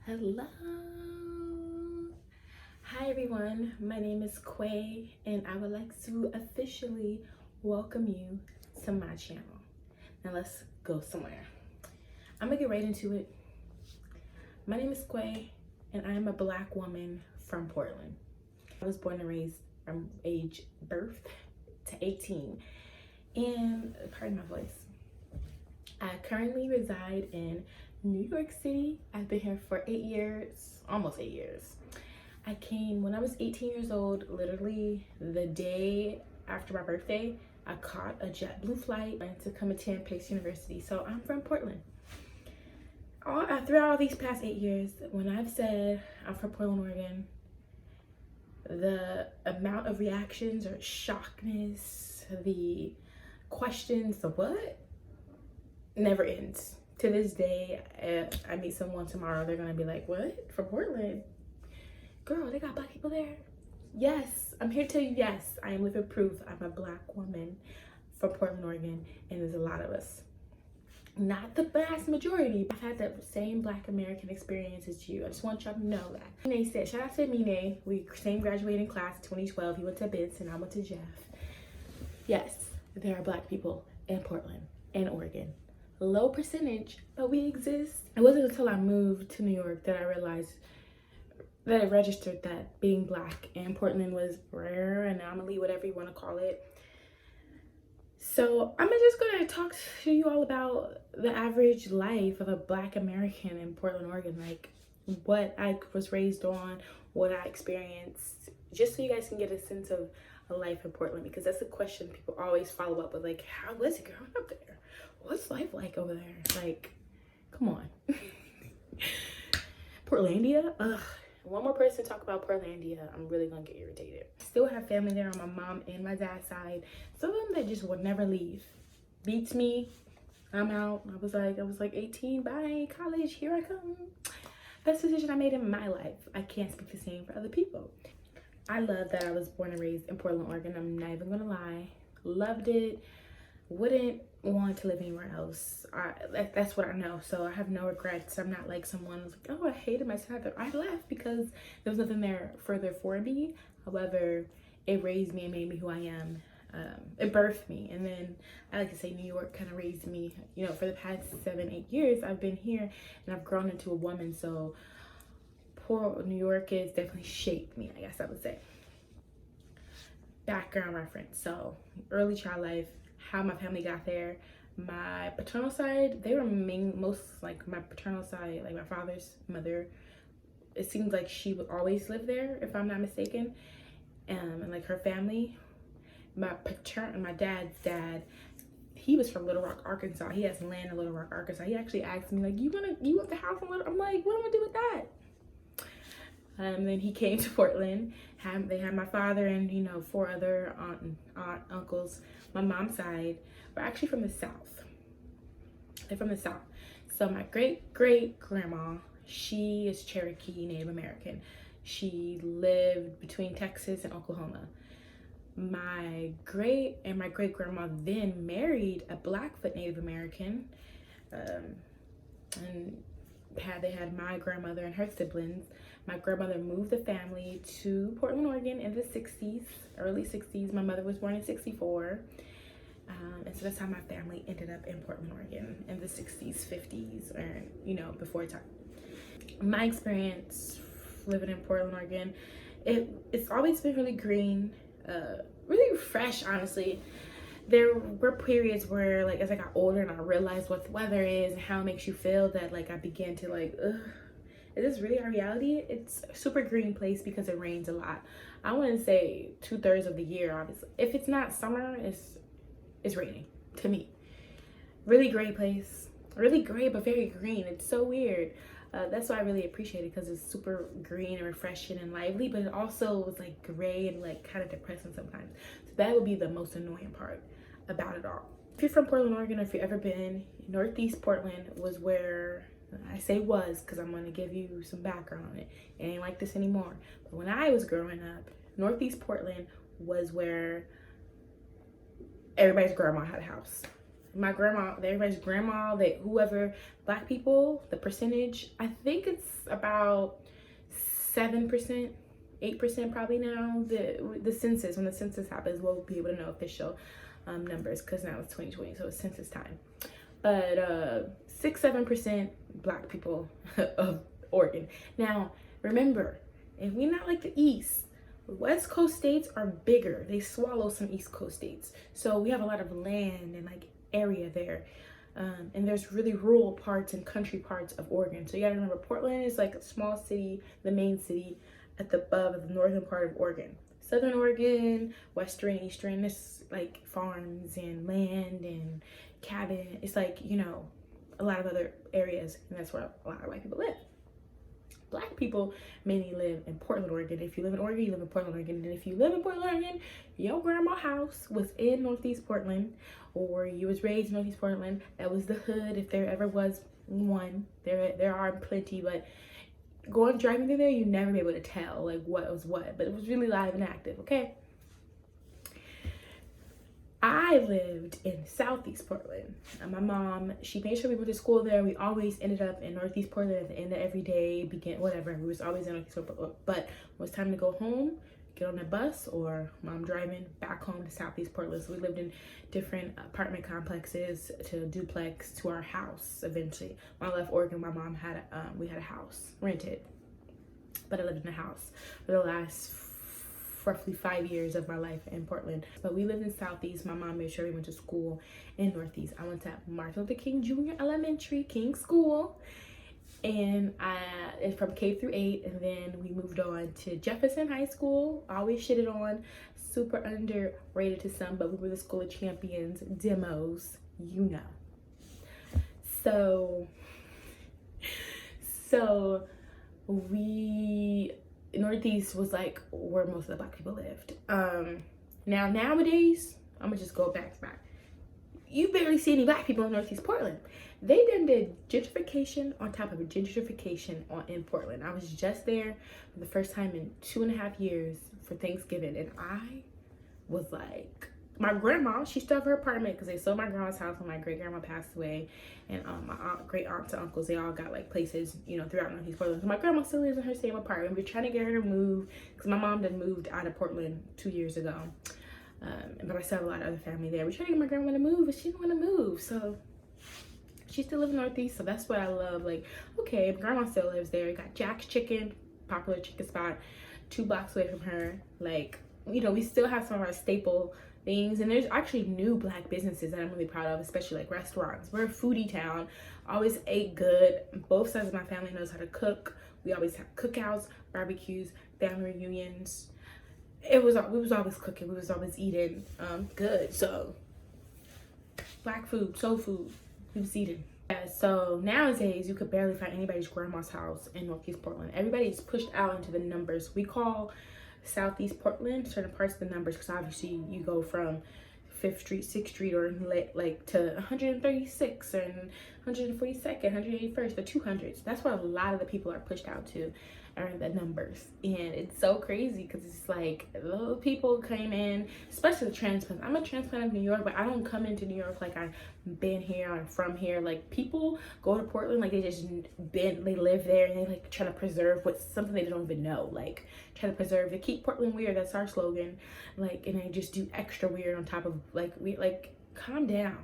Hello. Hi everyone, my name is Quay and I would like to officially welcome you to my channel. Now let's go somewhere. I'm gonna get right into it. My name is Quay and I am a Black woman from Portland. I was born and raised from age birth to 18 and pardon my voice. I currently reside in New York City. I've been here for 8 years, almost 8 years. I came when I was 18 years old, literally the day after my birthday. I caught a JetBlue flight to come attend Pace University. So I'm from Portland. Throughout all these past 8 years, when I've said I'm from Portland, Oregon, the amount of reactions or shockness, the questions, the what, never ends. To this day, I meet someone tomorrow, they're gonna be like, what? From Portland? Girl, they got Black people there? Yes, I'm here to tell you, yes, I am living proof. I'm a Black woman from Portland, Oregon, and there's a lot of us. Not the vast majority. I've had the same Black American experience as you. I just want y'all to know that. Mine said, shout out to Mine. We same graduating class in 2012. He went to Benson, I went to Jeff. Yes, there are Black people in Portland and Oregon. Low percentage, but we exist. It wasn't until I moved to New York that I realized that I registered that being Black in Portland was rare, anomaly, whatever you want to call it. So I'm just gonna talk to you all about the average life of a Black American in Portland, Oregon, like what I was raised on, what I experienced, just so you guys can get a sense of a life in Portland, because that's the question people always follow up with, like, how was it growing up there? What's life like over there? Like, come on. Portlandia? Ugh. One more person talk about Portlandia, I'm really gonna get irritated. Still have family there on my mom and my dad's side. Some of them that just would never leave. Beats me. I'm out. I was like 18, bye, college, here I come. Best decision I made in my life. I can't speak the same for other people. I love that I was born and raised in Portland, Oregon. I'm not even gonna lie. Loved it. Wouldn't want to live anywhere else. That's what I know. So I have no regrets. I'm not like someone who's like, oh, I hated my childhood. I left because there was nothing there further for me. However, it raised me and made me who I am. It birthed me. And then I like to say New York kind of raised me. You know, for the past 7-8 years, I've been here and I've grown into a woman. So poor New York has definitely shaped me, I guess I would say. Background reference. So early child life, how my family got there. My paternal side, they were most like my paternal side, like my father's mother. It seems like she would always live there, if I'm not mistaken. And like her family, my dad's dad, he was from Little Rock, Arkansas. He has land in Little Rock, Arkansas. He actually asked me like, you want the house in Little? I'm like, what am I gonna do with that? Then he came to Portland. They had my father and, you know, 4 other uncles. My mom's side were actually from the South. They're from the South. So my great-great-grandma, she is Cherokee Native American. She lived between Texas and Oklahoma. My great-grandma then married a Blackfoot Native American. And they had my grandmother and her siblings. My grandmother moved the family to Portland, Oregon in the 60s, early 60s. My mother was born in 64. And so that's how my family ended up in Portland, Oregon in the 60s, 50s, or, you know, before time. My experience living in Portland, Oregon, it's always been really green, really fresh, honestly. There were periods where, like, as I got older and I realized what the weather is and how it makes you feel, that, like, I began to, like, ugh, is this really our reality? It's a super green place because it rains a lot. I wouldn't say 2/3 of the year, obviously. If it's not summer, it's raining to me. Really great place. Really great, but very green. It's so weird. That's why I really appreciate it, because it's super green and refreshing and lively, but it also was like gray and like kind of depressing sometimes. So that would be the most annoying part about it all. If you're from Portland, Oregon, or if you've ever been, Northeast Portland was where, I say was because I'm going to give you some background on it. It ain't like this anymore. But when I was growing up, Northeast Portland was where everybody's grandma had a house. my grandma, everybody's grandma, that whoever, black people, the percentage, I think it's about 7%, 8% probably now. The census, when the census happens, we'll be able to know official numbers, because now it's 2020, so it's census time. But 6-7% black people of Oregon. Now remember, if we're not like the East, West Coast states are bigger. They swallow some East Coast states, so we have a lot of land and like area there. And there's really rural parts and country parts of Oregon. So you gotta remember, Portland is like a small city, the main city at the above of the northern part of Oregon. Southern Oregon, western, eastern, there's like farms and land and cabin. It's like, you know, a lot of other areas, and that's where a lot of white people live. Black people mainly live in Portland, Oregon. If you live in Oregon, you live in Portland, Oregon. And if you live in Portland, Oregon, your grandma's house was in Northeast Portland, or you was raised in Northeast Portland. That was the hood, if there ever was one. There are plenty, but driving through there, you never be able to tell like what was what. But it was really live and active, okay? I lived in Southeast Portland. And my mom, she made sure we went to school there. We always ended up in Northeast Portland at the end of every day, whatever. We was always in Northeast Portland. But when it was time to go home, get on a bus or mom driving back home to Southeast Portland. So we lived in different apartment complexes to duplex to our house eventually. When I left Oregon, my mom had we had a house rented, but I lived in a house for the last roughly 5 years of my life in Portland. But we lived in Southeast. My mom made sure we went to school in Northeast. I went to Martin Luther King Jr. Elementary, King School, and from K through 8, and then we moved on to Jefferson High School. Always shitted on, super underrated to some, but we were the school of champions, demos, you know. So we, Northeast was like where most of the black people lived. Now nowadays, I'm gonna just go back. You barely see any black people in Northeast Portland. They done did gentrification on top of a gentrification in Portland. I was just there for the first time in 2.5 years for Thanksgiving, and I was like, my grandma, she still have her apartment because they sold my grandma's house when my great grandma passed away, and my great aunts and uncles, they all got like places, you know, throughout Northeast Portland. So my grandma still lives in her same apartment. We're trying to get her to move because my mom done moved out of Portland 2 years ago. But I still have a lot of other family there. We're trying to get my grandma to move, but she didn't want to move. So she still lives in Northeast, so that's what I love. Like, okay, grandma still lives there. Got Jack's Chicken, popular chicken spot, 2 blocks away from her. Like, you know, we still have some of our staple things, and there's actually new black businesses that I'm really proud of, especially like restaurants. We're a foodie town. Always ate good. Both sides of my family knows how to cook. We always have cookouts, barbecues, family reunions. We was always cooking. We was always eating good. So black food, soul food, we was eating. Yeah, so nowadays you could barely find anybody's grandma's house in Northeast Portland. Everybody's pushed out into the numbers. We call Southeast Portland certain parts of the numbers because obviously you go from 5th Street, 6th Street, or like to 136 and 142nd, 181st, the 200s. That's where a lot of the people are pushed out to, are the numbers. And it's so crazy because it's like little people came in, especially the transplants. I'm a transplant of New York, but I don't come into New York like I've been here, I'm from here. Like, people go to Portland like they live there, and they like try to preserve what's something they don't even know. Like, try to preserve, to keep Portland weird. That's our slogan. Like, and they just do extra weird on top of calm down.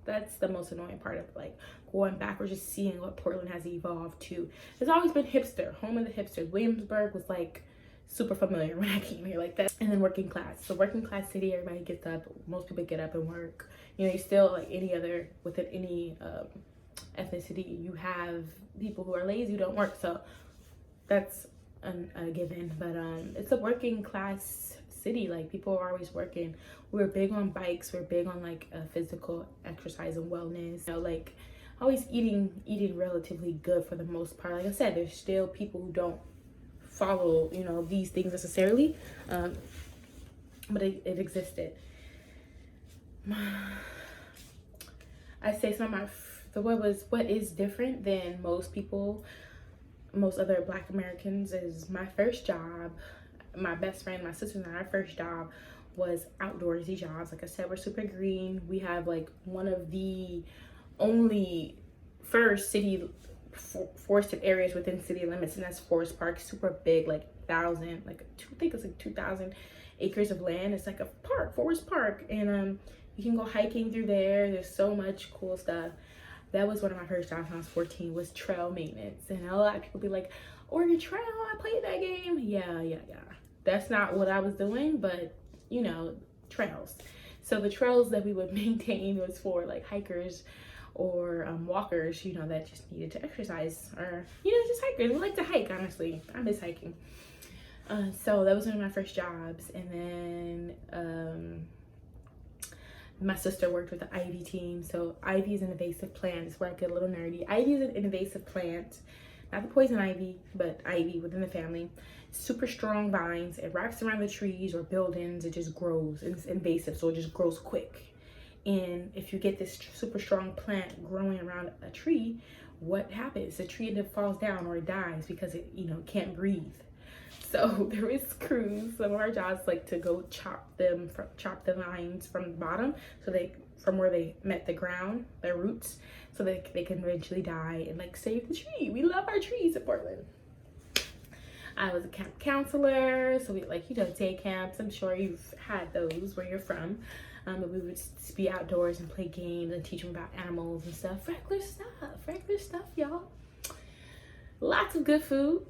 That's the most annoying part of like going backwards, just seeing what Portland has evolved to. It's always been hipster, home of the hipsters. Williamsburg was like super familiar when I came here, like that. And then working class. So working class city, everybody gets up. Most people get up and work. You know, you still, like any other, within any ethnicity, you have people who are lazy, who don't work. So that's a given. But it's a working class city. Like, people are always working. We're big on bikes. We're big on like physical exercise and wellness. You know, like always eating relatively good for the most part. Like I said, there's still people who don't follow, you know, these things necessarily, but it existed. I say some of what is different than most people, most other Black Americans, is my first job. My best friend, my sister, and our first job was outdoorsy jobs. Like I said, we're super green. We have like one of the only first city forested areas within city limits, and that's Forest Park. Super big, like I think it's like 2,000 acres of land. It's like a park, Forest Park, and you can go hiking through there. There's so much cool stuff. That was one of my first jobs when I was 14, was trail maintenance. And a lot of people be like, Oregon Trail, I played that game. Yeah. That's not what I was doing, but you know, trails. So the trails that we would maintain was for like hikers or walkers, you know, that just needed to exercise, or, you know, just hikers. We like to hike, honestly. I miss hiking. So that was one of my first jobs. And then my sister worked with the ivy team. So ivy is an invasive plant. It's where I get a little nerdy. Ivy is an invasive plant, not the poison ivy, but ivy within the family. Super strong vines. It wraps around the trees or buildings. It just grows. It's invasive, so it just grows quick. And if you get this super strong plant growing around a tree, what happens? The tree either falls down or it dies because it, you know, can't breathe. So there is crews. Some of our jobs like to go chop the vines from the bottom, so from where they met the ground, their roots, so they can eventually die and like save the tree. We love our trees in Portland. I was a camp counselor, so we like, you know, day camps. I'm sure you've had those where you're from. But we would just be outdoors and play games and teach them about animals and stuff. Regular stuff, y'all. Lots of good food.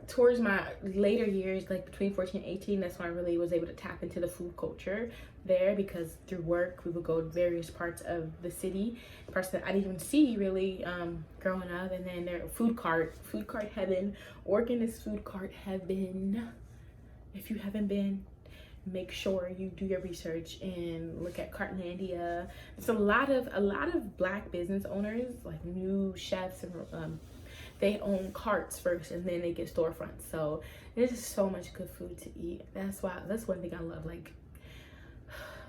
Towards my later years, like between 14 and 18, that's when I really was able to tap into the food culture there, because through work we would go to various parts of the city, parts that I didn't even see really growing up. And then there, food cart heaven. Oregon is food cart heaven. If you haven't been, make sure you do your research and look at Cartlandia. It's a lot of Black business owners, like new chefs, and they own carts first and then they get storefronts. So there's just so much good food to eat. That's one thing I love. Like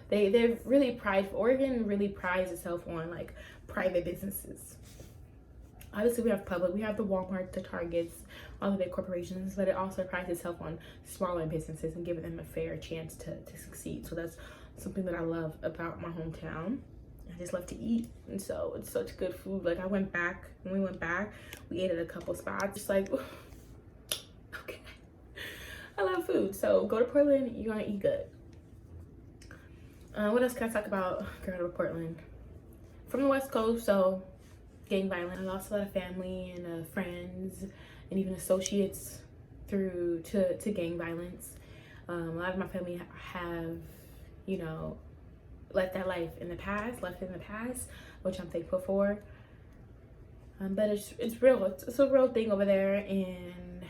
they're really prideful. Oregon really prides itself on like private businesses. Obviously we have public, we have the Walmart, the Targets, all the big corporations, but it also prides itself on smaller businesses and giving them a fair chance to succeed. So that's something that I love about my hometown. I just love to eat, and so it's such good food. Like when we went back, we ate at a couple spots. Just like, okay, I love food. So go to Portland, you're gonna eat good. What else can I talk about growing up in Portland? From the West Coast, so gang violence. I lost a lot of family and friends and even associates through to gang violence. A lot of my family have, you know, left in the past, which I'm thankful for. But it's real. It's a real thing over there, and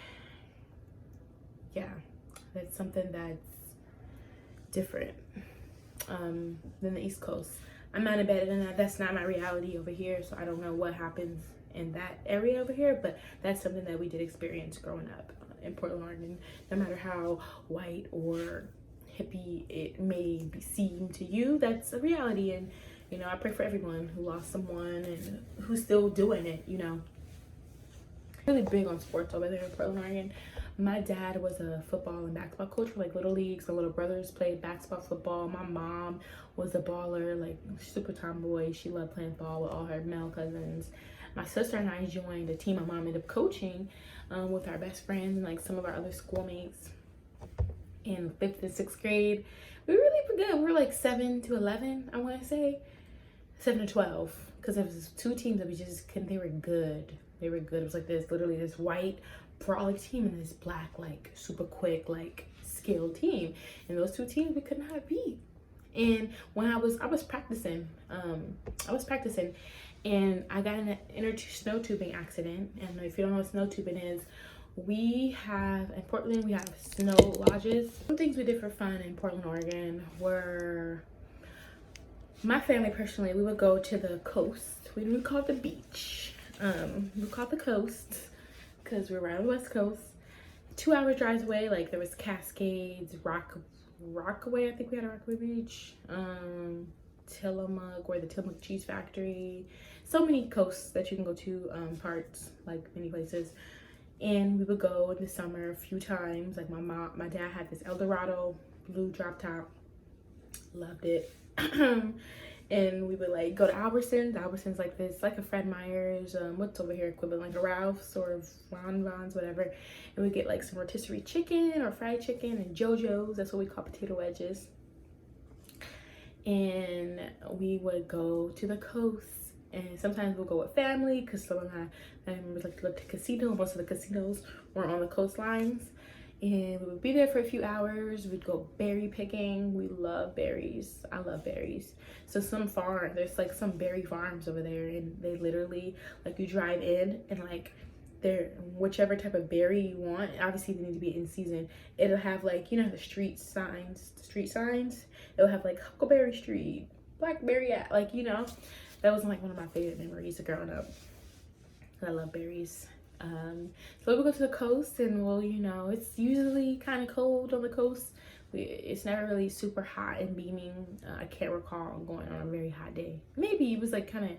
yeah, that's something that's different than the East Coast. I'm not embedded in that. That's not my reality over here, so I don't know what happens in that area over here, but that's something that we did experience growing up in Portland, Oregon. No matter how white or hippie it may seem to you, that's a reality. And you know, I pray for everyone who lost someone and who's still doing it, you know. Really big on sports over there in Portland, Oregon. My dad was a football and basketball coach for like little leagues. My little brothers played basketball, football. My mom was a baller, like super tomboy. She loved playing ball with all her male cousins. My sister and I joined a team my mom ended up coaching with our best friends and like some of our other schoolmates in 5th and 6th grade. We were really good. We were like 7 to 11, I want to say. 7 to 12. Because there was 2 teams that we just couldn't, they were good. They were good. It was like literally this white brawly team and this black, like super quick, like skilled team. And those 2 teams we could not beat. And when I was practicing, and I got in an inner snow tubing accident. And if you don't know what snow tubing is, in Portland, we have snow lodges. Some things we did for fun in Portland, Oregon were, my family personally, we would go to the coast. We would call it the beach. We call it the coast because we're right on the West Coast. 2-hour drives away, like there was Cascades, Rockaway, I think we had a Rockaway Beach, Tillamook, where the Tillamook Cheese Factory. So many coasts that you can go to, parts, like many places. And we would go in the summer a few times. Like my dad had this Eldorado blue drop top. Loved it. And we would like go to Albertsons. Albertsons like this, like a Fred Meyer's, what's over here equivalent, like a Ralph's or Von Von's, whatever. And we get like some rotisserie chicken or fried chicken and JoJo's. That's what we call potato wedges. And we would go to the coast. And sometimes we'll go with family because some of my members like to go to casino. Most of the casinos were on the coastlines. And we would be there for a few hours. We'd go berry picking. We love berries. I love berries. So there's like some berry farms over there, and they literally, like, you drive in and like they're whichever type of berry you want. Obviously they need to be in season. It'll have like, you know, the street signs. It'll have like Huckleberry Street, Blackberry, like, you know. That was like one of my favorite memories of growing up. I love berries. So we go to the coast, and well, you know, it's usually kind of cold on the coast. It's never really super hot and beaming. I can't recall going on a very hot day. Maybe it was like kind of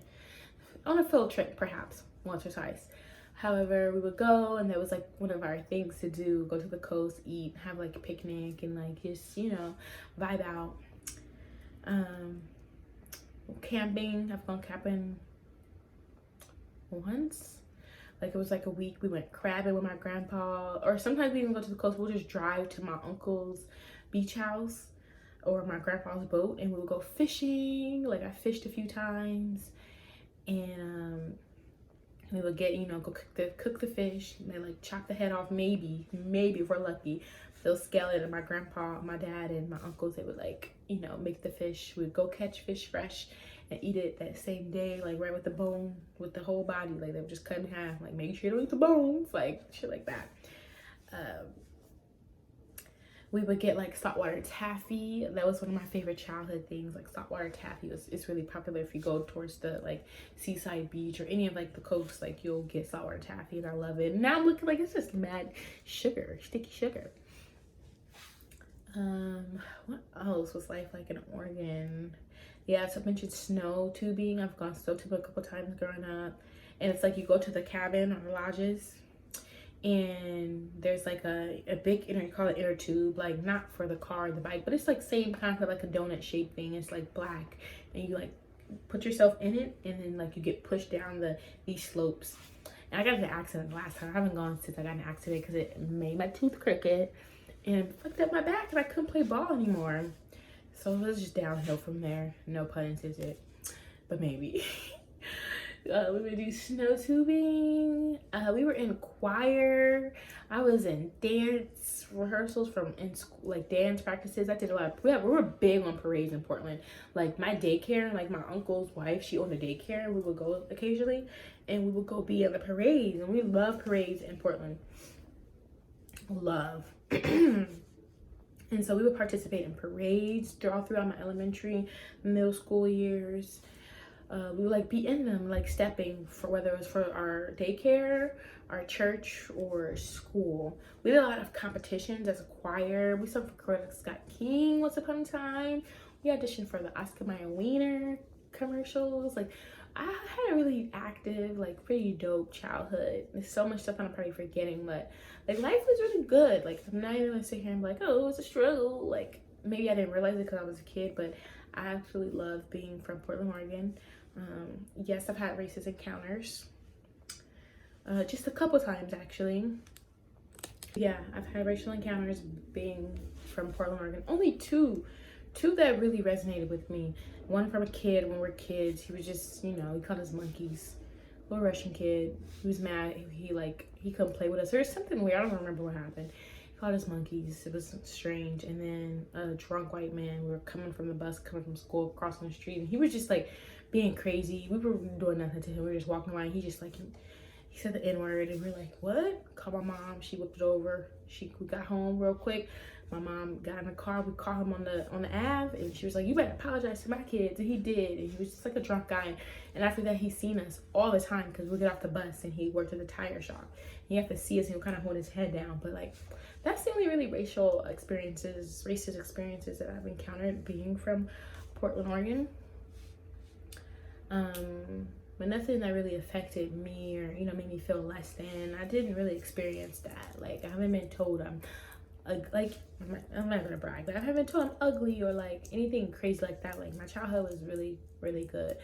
on a field trip, perhaps once or twice. However, we would go, and that was like one of our things to do: go to the coast, eat, have like a picnic, and like just, you know, vibe out. Camping. I've gone camping once. Like, it was like a week. We went crabbing with my grandpa, or sometimes we even go to the coast. We'll just drive to my uncle's beach house or my grandpa's boat, and we would go fishing. Like, I fished a few times, and we would get, you know, go cook the fish, and they like chop the head off. Maybe if we're lucky, they'll scale it. And my grandpa, my dad, and my uncles, they would like, you know, make the fish. We'd go catch fish fresh and eat it that same day, like right with the bone, with the whole body. Like, they would just cut in half, like, make sure you don't eat the bones, like shit like that. We would get like saltwater taffy. That was one of my favorite childhood things. Like, saltwater taffy it's really popular if you go towards the like seaside beach or any of like the coast. Like, you'll get saltwater taffy, and I love it. And now I'm looking like it's just mad sugar, sticky sugar. What else was life like in Oregon? Yeah, so I mentioned snow tubing. I've gone snow tubing a couple times growing up, and it's like you go to the cabin or lodges, and there's like a big you call it inner tube, like not for the car or the bike, but it's like same kind of like a donut shaped thing. It's like black, and you like put yourself in it, and then like you get pushed down these slopes. And I got in an accident last time. I haven't gone since I got in an accident because it made my tooth crooked and fucked up my back, and I couldn't play ball anymore. So it was just downhill from there. No pun intended, but maybe. We would do snow tubing. We were in choir. I was in dance rehearsals in school, like dance practices. I did a lot. We were big on parades in Portland. Like, my daycare, like my uncle's wife, she owned a daycare. We would go occasionally, and we would go be at the parades. And we love parades in Portland. Love. And so we would participate in parades throughout my elementary, middle school years. We would like be in them, like stepping, for whether it was for our daycare, our church, or school. We did a lot of competitions as a choir. We sung for Coretta Scott King once upon a time. We auditioned for the Oscar Mayer Wiener commercials. Like, I had a really active, like, pretty dope childhood. There's so much stuff I'm probably forgetting, but like, life was really good. Like, I'm not even gonna sit here and be like, oh, it was a struggle. Like, maybe I didn't realize it because I was a kid, but I absolutely love being from Portland, Oregon. Yes, I've had racist encounters. Just a couple times, actually. Yeah, I've had racial encounters being from Portland, Oregon. Only two that really resonated with me. One from a kid when we were kids. He was just, you know, he called us monkeys. Little Russian kid. He was mad. He couldn't play with us. There was something weird. I don't remember what happened. He called us monkeys. It was strange. And then a drunk white man. We were coming from the bus, coming from school, crossing the street, and he was just like being crazy. We were doing nothing to him. We were just walking by. He just like he said the N-word, and we were like, what? Called my mom. She whipped it over. We got home real quick. My mom got in the car. We called him on the Ave, and she was like, you better apologize to my kids. And he did. And he was just like a drunk guy. And after that, he's seen us all the time because we get off the bus, and he worked at the tire shop. He had to see us, and he would kind of hold his head down. But like, that's the only really racist experiences that I've encountered being from Portland, Oregon. But nothing that really affected me or, you know, made me feel less than. I didn't really experience that. Like, I haven't been told I'm like, I'm not gonna brag, but I haven't told I'm ugly or like anything crazy like that. Like, my childhood was really, really good,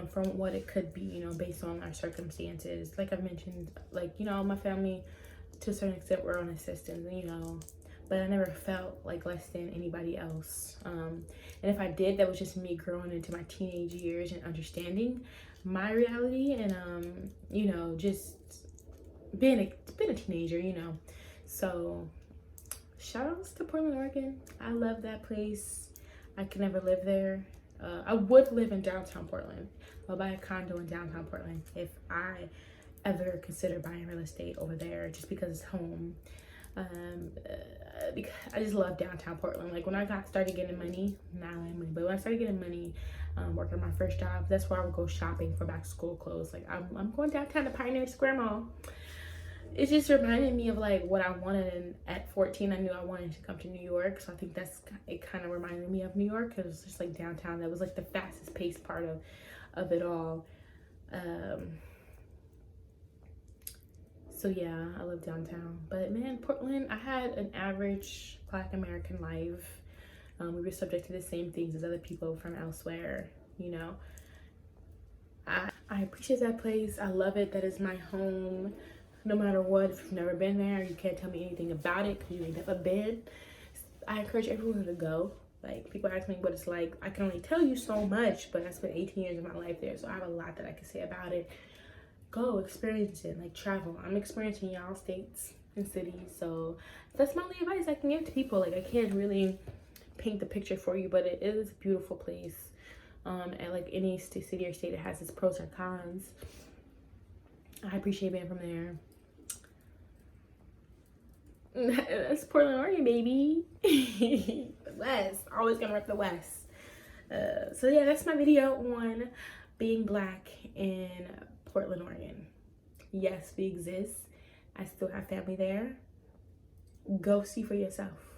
from what it could be, you know, based on our circumstances. Like I've mentioned, like, you know, my family to a certain extent were on assistance, you know, but I never felt like less than anybody else. And if I did, that was just me growing into my teenage years and understanding my reality, and you know, just being a teenager, you know. So shout outs to Portland, Oregon. I love that place. I could never live there. I would live in downtown Portland. I'll buy a condo in downtown Portland if I ever consider buying real estate over there, just because it's home. Because I just love downtown Portland. Like, when I started getting money, not only money, but when I started getting money, working on my first job, that's where I would go shopping for back to school clothes. Like, I'm going downtown to Pioneer Square Mall. It just reminded me of like what I wanted, and at 14 I knew I wanted to come to New York, so I think it kind of reminded me of New York, because it was just like downtown. That was like the fastest paced part of it all. So yeah, I love downtown. But man, Portland, I had an average Black American life. We were subject to the same things as other people from elsewhere, you know. I appreciate that place. I love it. That is my home. No matter what, if you've never been there, you can't tell me anything about it because you ain't never been. I encourage everyone to go. Like, people ask me what it's like. I can only tell you so much, but I spent 18 years of my life there, so I have a lot that I can say about it. Go experience it, like, travel. I'm experiencing y'all states and cities, so that's my only advice I can give to people. Like, I can't really paint the picture for you, but it is a beautiful place. And like any city or state, it has its pros and cons. I appreciate being from there. That's Portland, Oregon, baby. The West. Always gonna rep the West. So yeah, that's my video on being Black in Portland, Oregon. Yes, we exist. I still have family there. Go see for yourself.